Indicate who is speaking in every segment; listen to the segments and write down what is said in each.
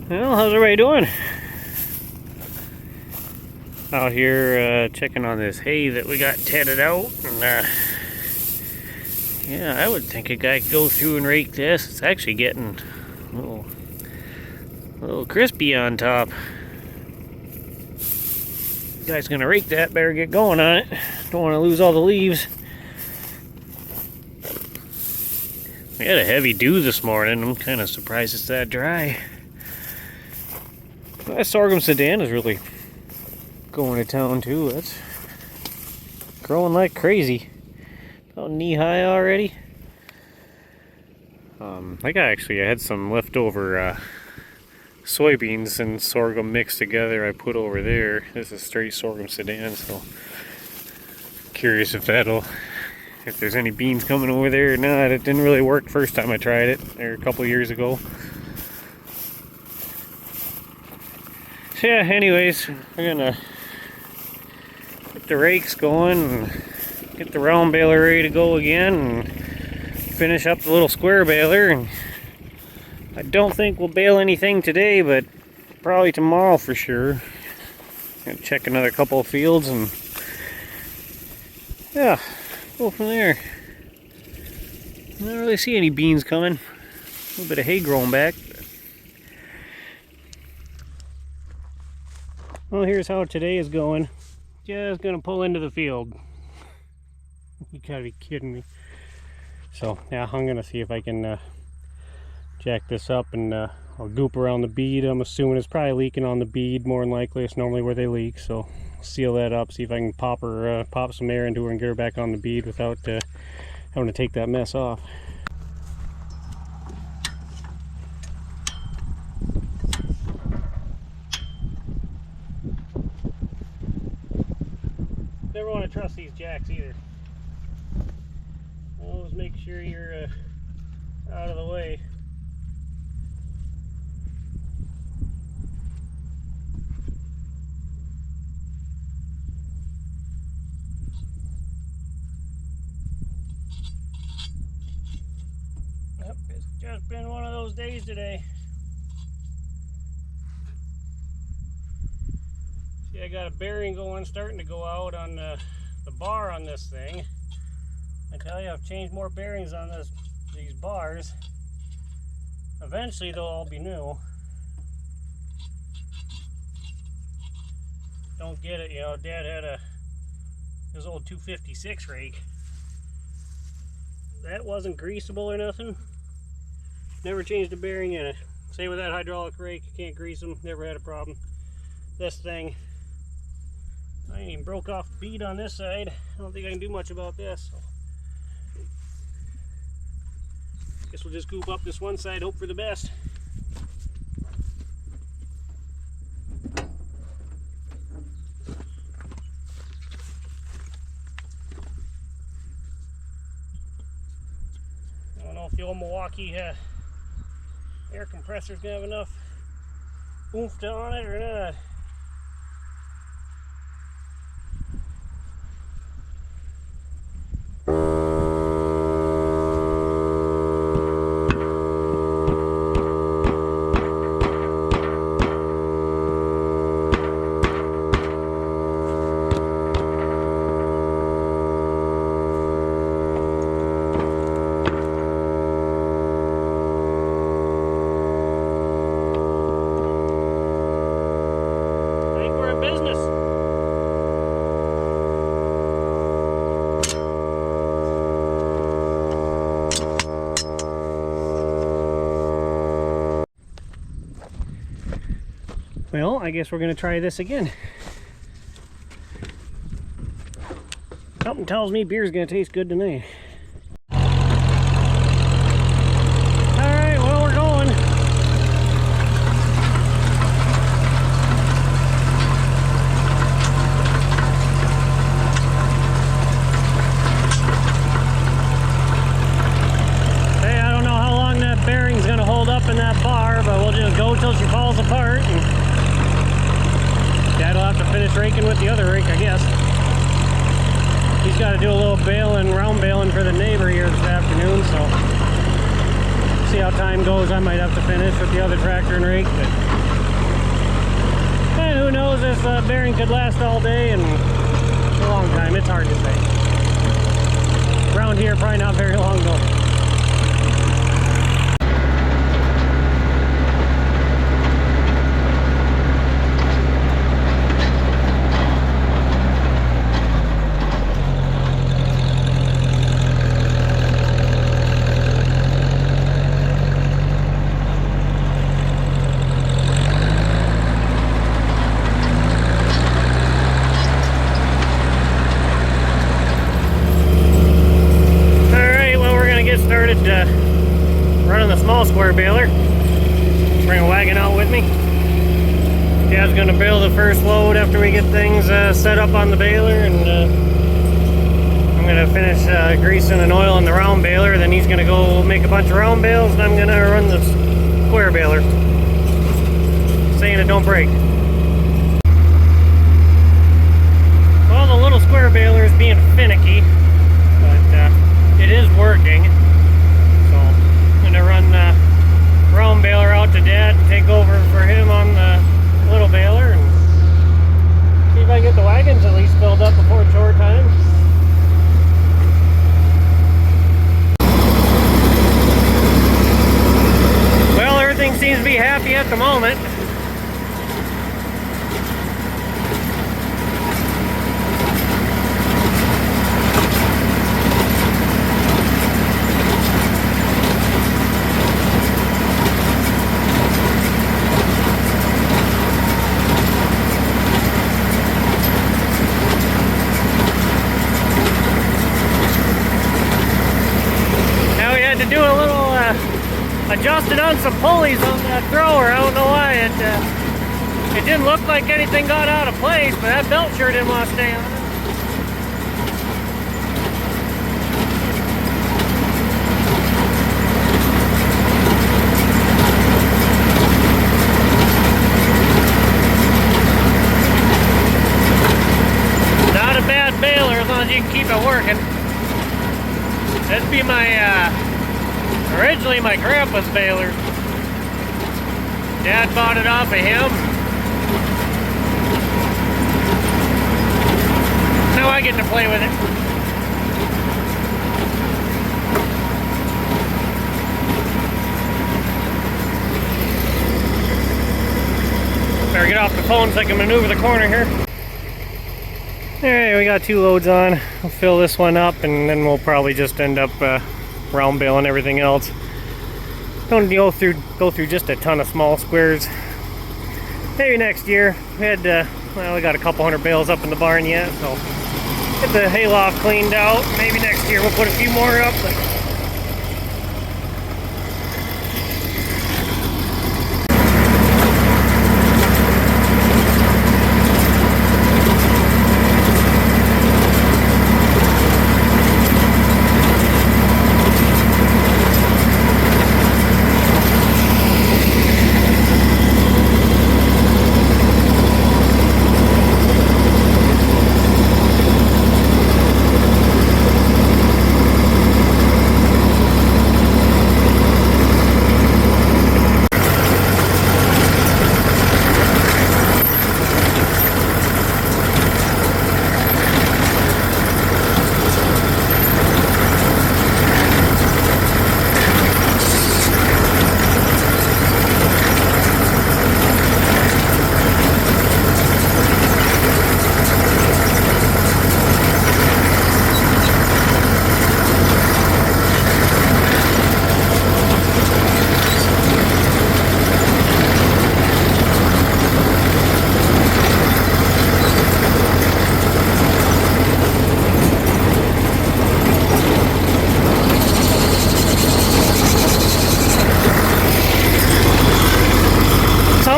Speaker 1: Well, how's everybody doing? Out here checking on this hay that we got tedded out, and yeah, I would think a guy could go through and rake this. It's actually getting a little crispy on top. Guy's gonna rake that, better get going on it. Don't want to lose all the leaves. We had a heavy dew this morning. I'm kind of surprised it's that dry. That sorghum sedan is really going to town too. That's growing like crazy. About knee high already. I had some leftover soybeans and sorghum mixed together. I put over there. This is straight sorghum sedan, so curious if there's any beans coming over there or not. It didn't really work first time I tried it there a couple years ago. So yeah, anyways, we're gonna get the rakes going and get the round baler ready to go again and finish up the little square baler. And I don't think we'll bale anything today, but probably tomorrow for sure. Gonna check another couple of fields and yeah, go from there. I don't really see any beans coming. A little bit of hay growing back. Well, here's how today is going. Just gonna pull into the field. You gotta be kidding me. So yeah, I'm gonna see if I can jack this up and I'll goop around the bead. I'm assuming it's probably leaking on the bead more than likely. It's normally where they leak, so seal that up, see if I can pop some air into her and get her back on the bead without having to take that mess off. Never want to trust these jacks either. Always make sure you're out of the way. Yep, it's just been one of those days today. See, I got a bearing going, starting to go out on the bar on this thing. I tell you, I've changed more bearings on these bars. Eventually they'll all be new. Don't get it, you know, Dad had his old 256 rake. That wasn't greasable or nothing. Never changed a bearing in it. Same with that hydraulic rake, you can't grease them, never had a problem. This thing, I ain't even broke off the bead on this side. I don't think I can do much about this. So. Guess we'll just goop up this one side, hope for the best. I don't know if the old Milwaukee air compressor is going to have enough oomph on it or not. Well, I guess we're going to try this again. Something tells me beer's going to taste good tonight. Alright, well, we're going. Hey, I don't know how long that bearing's going to hold up in that bar, but we'll just go till she falls apart. Dad'll have to finish raking with the other rake, I guess. He's got to do a little baling, round baling for the neighbor here this afternoon, so See how time goes. I might have to finish with the other tractor and rake, but and who knows, this bearing could last all day and a long time. It's hard to say. Around here, probably not very long though. Started running the small square baler. Bring a wagon out with me. Dad's gonna bail the first load after we get things set up on the baler, and I'm gonna finish greasing and oiling the round baler. Then he's gonna go make a bunch of round bales, and I'm gonna run the square baler. Saying it don't break. Well, the little square baler is being finicky, but it is working. To run the round baler out to Dad and take over for him on the little baler, and see if I get the wagons at least filled up before chore time. Well, everything seems to be happy at the moment. Do a little adjusting on some pulleys on that thrower. I don't know why it didn't look like anything got out of place, but that belt sure didn't want to stay on it. Not a bad baler as long as you can keep it working. That'd be my originally my grandpa's baler. Dad bought it off of him. Now I get to play with it. Better get off the phone so I can maneuver the corner here. Alright, we got 2 loads on. I'll fill this one up and then we'll probably just end up round baling everything else. Don't go through just a ton of small squares. Maybe next year. We had well, we got a couple hundred bales up in the barn yet, so get the hayloft cleaned out. Maybe next year we'll put a few more up. But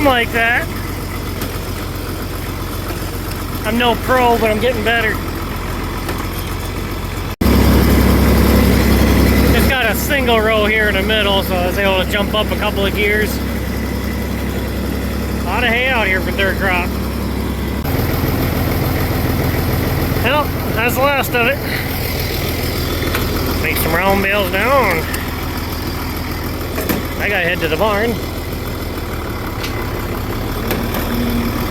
Speaker 1: like that. I'm no pro, but I'm getting better. It's got a single row here in the middle, so I was able to jump up a couple of gears. A lot of hay out here for third crop. Well, that's the last of it. Make some round bales down. I gotta head to the barn.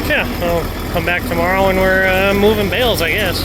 Speaker 1: Yeah, I'll come back tomorrow when we're moving bales, I guess.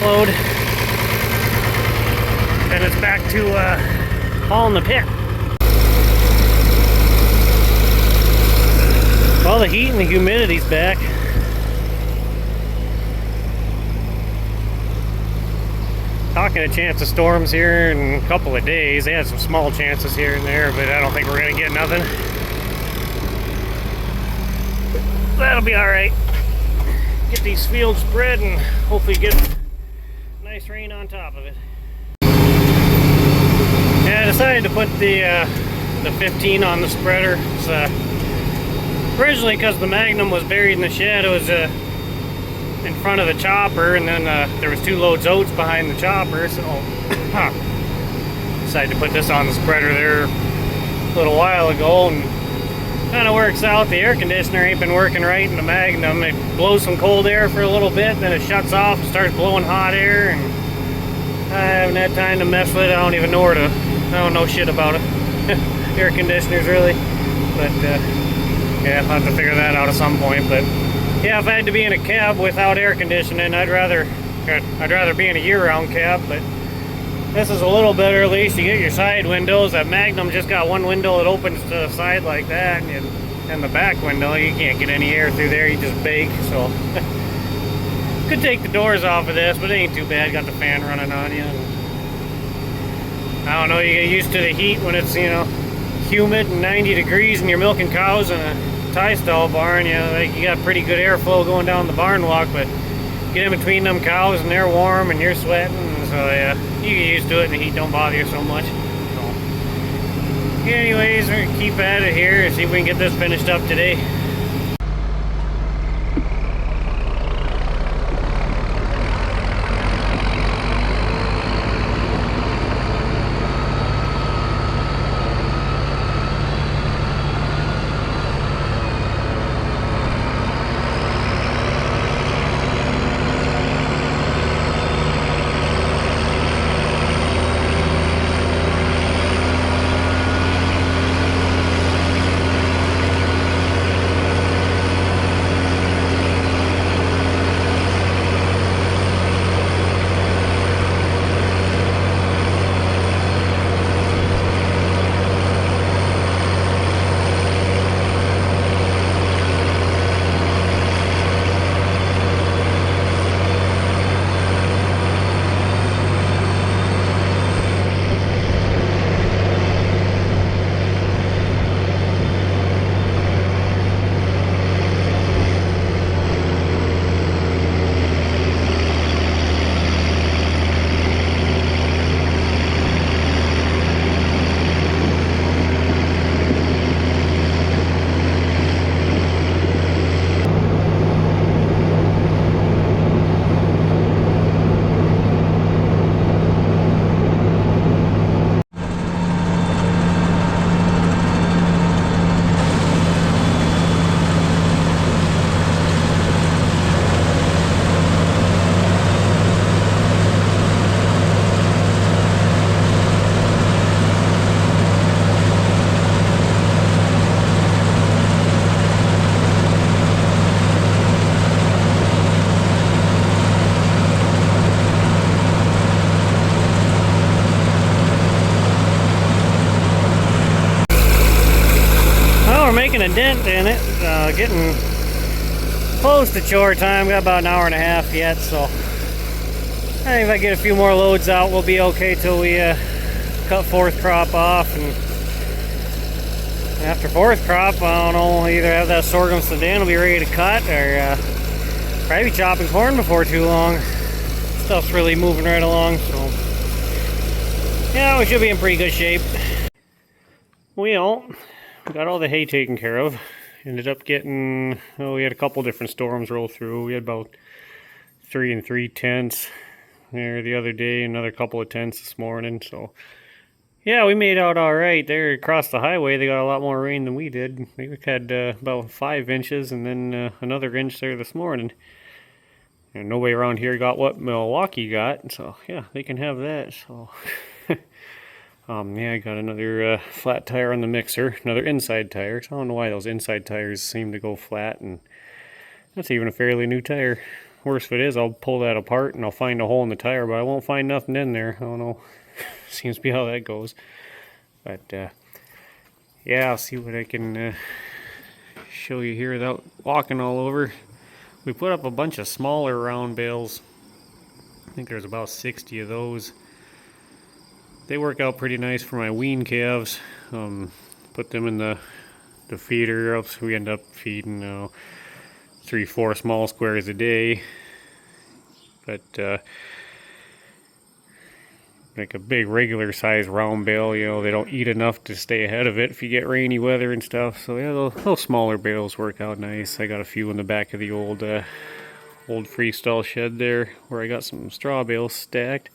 Speaker 1: Load, and it's back to hauling the pit. Well, the heat and the humidity's back. Talking a chance of storms here in a couple of days. They had some small chances here and there, but I don't think we're gonna get nothing. That'll be all right. Get these fields spread and hopefully get nice rain on top of it. Yeah, I decided to put the 15 on the spreader. It's, originally, because the Magnum was buried in the shed, it was in front of the chopper, and then there was 2 loads oats behind the chopper, so decided to put this on the spreader there a little while ago, and kind of works out. The air conditioner ain't been working right in the Magnum. It blows some cold air for a little bit, then it shuts off and starts blowing hot air, and I haven't had time to mess with it. I don't even know where to, I don't know shit about it. Air conditioners, really. But yeah, I'll have to figure that out at some point. But yeah, if I had to be in a cab without air conditioning, I'd rather be in a year-round cab. But this is a little better, at least. You get your side windows. That Magnum just got one window that opens to the side like that, and the back window, you can't get any air through there. You just bake. So could take the doors off of this, but it ain't too bad. Got the fan running on you. I don't know. You get used to the heat when it's, you know, humid and 90 degrees, and you're milking cows in a tie stall barn. You know, like, you got pretty good airflow going down the barn walk, but get in between them cows and they're warm and you're sweating, and so yeah, you get used to it and the heat don't bother you so much. So anyways, we're gonna keep at it here and see if we can get this finished up today. a dent in it. Getting close to chore time. Got about an hour and a half yet, so I think if I get a few more loads out, we'll be okay till we cut fourth crop off. And after fourth crop, I don't know, either have that sorghum sedan will be ready to cut, or probably be chopping corn before too long. Stuff's really moving right along, so yeah, we should be in pretty good shape. Well, got all the hay taken care of. Ended up getting, we had a couple different storms roll through. We had about 3 3/10 there the other day, another couple of tenths this morning, so yeah, we made out all right. There across the highway, they got a lot more rain than we did. We had about 5 inches, and then another inch there this morning. And nobody around here got what Milwaukee got, so yeah, they can have that. So yeah, I got another flat tire on the mixer, another inside tire. So I don't know why those inside tires seem to go flat, and that's even a fairly new tire. Worst of it is, I'll pull that apart and I'll find a hole in the tire, but I won't find nothing in there. I don't know. Seems to be how that goes. But yeah, I'll see what I can show you here without walking all over. We put up a bunch of smaller round bales. I think there's about 60 of those. They work out pretty nice for my wean calves. Put them in the feeder, else we end up feeding 3-4 small squares a day. But like a big regular size round bale, you know, they don't eat enough to stay ahead of it if you get rainy weather and stuff. So yeah, those smaller bales work out nice. I got a few in the back of the old freestall shed there where I got some straw bales stacked.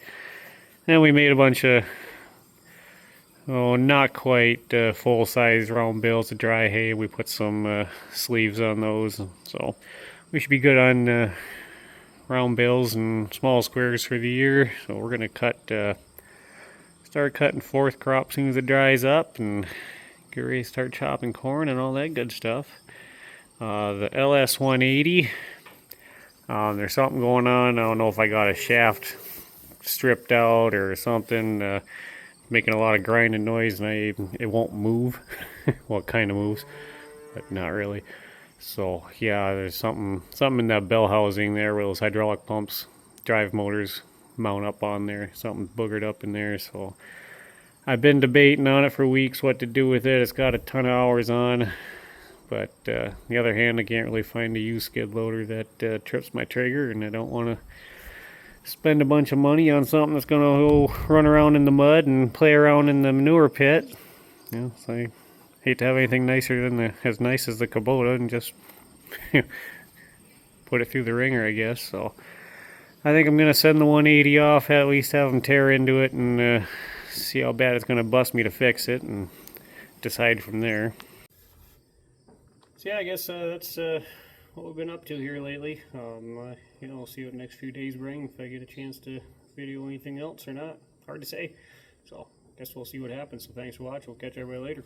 Speaker 1: Then we made a bunch of not quite full-size round bales of dry hay. We put some sleeves on those, so we should be good on round bales and small squares for the year. So we're gonna start cutting fourth crop as soon as it dries up, and get ready to start chopping corn and all that good stuff. The LS 180, there's something going on. I don't know if I got a shaft stripped out or something, making a lot of grinding noise, and it won't move. Well, it kind of moves, but not really. So yeah, there's something in that bell housing there where those hydraulic pumps, drive motors mount up on there. Something boogered up in there. So I've been debating on it for weeks what to do with it. It's got a ton of hours on, but on the other hand, I can't really find a used skid loader that trips my trigger, and I don't want to spend a bunch of money on something that's going to go run around in the mud and play around in the manure pit. You know, so I hate to have anything nicer than as nice as the Kubota and just put it through the ringer, I guess. So I think I'm going to send the 180 off, at least have them tear into it, and see how bad it's going to bust me to fix it, and decide from there. So yeah, I guess that's what we've been up to here lately. You know, we'll see what the next few days bring, if I get a chance to video anything else or not. Hard to say. So I guess we'll see what happens. So thanks for watching. We'll catch everybody later.